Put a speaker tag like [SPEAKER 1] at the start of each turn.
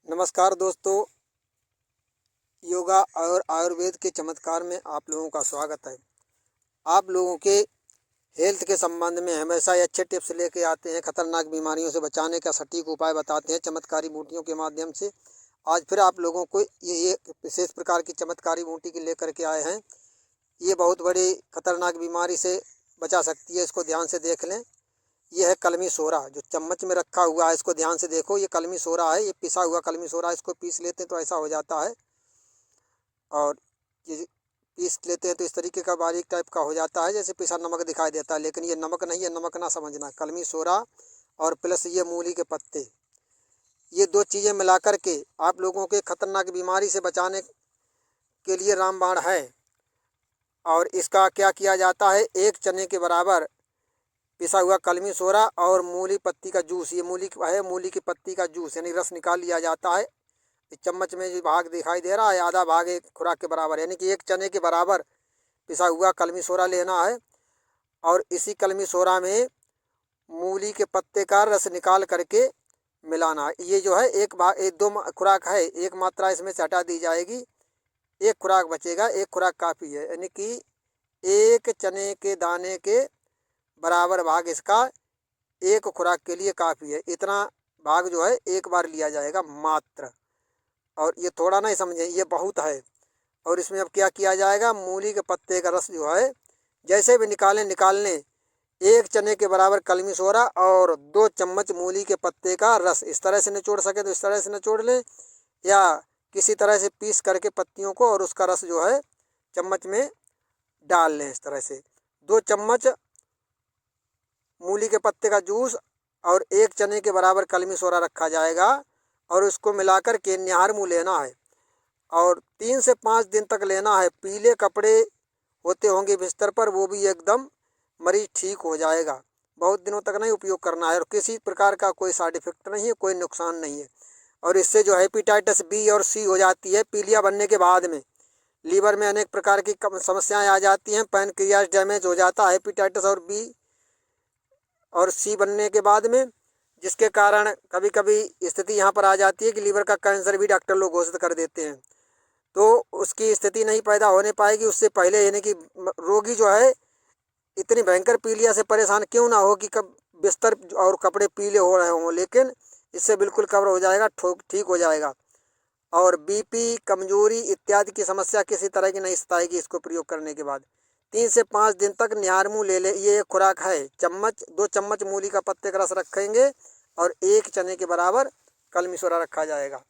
[SPEAKER 1] नमस्कार दोस्तों, योगा और आयुर्वेद के चमत्कार में आप लोगों का स्वागत है। आप लोगों के हेल्थ के संबंध में हमेशा ही अच्छे टिप्स लेके आते हैं। खतरनाक बीमारियों से बचाने का सटीक उपाय बताते हैं चमत्कारी बूटियों के माध्यम से। आज फिर आप लोगों को ये विशेष प्रकार की चमत्कारी बूटी की लेकर के आए हैं। ये बहुत बड़ी खतरनाक बीमारी से बचा सकती है, इसको ध्यान से देख लें। ये है कलमी सोरा, जो चम्मच में रखा हुआ है, इसको ध्यान से देखो। ये कलमी सोरा है, ये पिसा हुआ कलमी सोरा। इसको पीस लेते हैं तो ऐसा हो जाता है, और ये पीस लेते हैं तो इस तरीके का बारीक टाइप का हो जाता है, जैसे पिसा नमक दिखाई देता है। लेकिन ये नमक नहीं है, नमक ना समझना। कलमी सोरा और प्लस ये मूली के पत्ते, ये दो चीज़ें मिला कर के आप लोगों के खतरनाक बीमारी से बचाने के लिए रामबाण है। और इसका क्या किया जाता है, एक चने के बराबर पिसा हुआ कलमी सोरा और मूली पत्ती का जूस, ये मूली है, मूली की पत्ती का जूस यानी रस निकाल लिया जाता है। इस चम्मच में जो भाग दिखाई दे रहा है, आधा भाग एक खुराक के बराबर, यानी कि एक चने के बराबर पिसा हुआ कलमी सोरा लेना है। और इसी कलमी सोरा में मूली के पत्ते का रस निकाल करके मिलाना है। ये जो है एक भाग, एक दो खुराक है, एक मात्रा इसमें से हटा दी जाएगी, एक खुराक बचेगा। एक खुराक काफ़ी है, यानी कि एक चने के दाने के बराबर भाग इसका एक खुराक के लिए काफ़ी है। इतना भाग जो है एक बार लिया जाएगा मात्र। और ये थोड़ा नहीं समझे, ये बहुत है। और इसमें अब क्या किया जाएगा, मूली के पत्ते का रस जो है जैसे भी निकालने एक चने के बराबर कलमी सोरा और 2 चम्मच मूली के पत्ते का रस, इस तरह से निचोड़ सके तो इस तरह से निचोड़ लें, या किसी तरह से पीस करके पत्तियों को और उसका रस जो है चम्मच में डाल लें। इस तरह से 2 चम्मच मूली के पत्ते का जूस और एक चने के बराबर कलमी सोरा रखा जाएगा, और उसको मिलाकर के निहार मुँह लेना है और 3 से 5 दिन तक लेना है। पीले कपड़े होते होंगे बिस्तर पर, वो भी एकदम मरीज ठीक हो जाएगा। बहुत दिनों तक नहीं उपयोग करना है, और किसी प्रकार का कोई साइड इफेक्ट नहीं है, कोई नुकसान नहीं है। और इससे जो हेपेटाइटिस बी और सी हो जाती है पीलिया बनने के बाद में, लीवर में अनेक प्रकार की समस्याएं आ जाती हैं, पैनक्रियाज डैमेज हो जाता है हेपेटाइटिस और बी और सी बनने के बाद में, जिसके कारण कभी कभी स्थिति यहाँ पर आ जाती है कि लीवर का कैंसर भी डॉक्टर लोग घोषित कर देते हैं। तो उसकी स्थिति नहीं पैदा होने पाएगी उससे पहले, यानी कि रोगी जो है इतनी भयंकर पीलिया से परेशान क्यों ना हो कि कब बिस्तर और कपड़े पीले हो रहे हों, लेकिन इससे बिल्कुल कवर हो जाएगा, ठीक हो जाएगा। और बीपी, कमजोरी इत्यादि की समस्या किसी तरह की नहीं सताएगी इसको प्रयोग करने के बाद। 3 से 5 दिन तक निहार मुँह ले ये एक खुराक है। 2 चम्मच मूली का पत्ते का रस रखेंगे और एक चने के बराबर कलमी सोरा रखा जाएगा।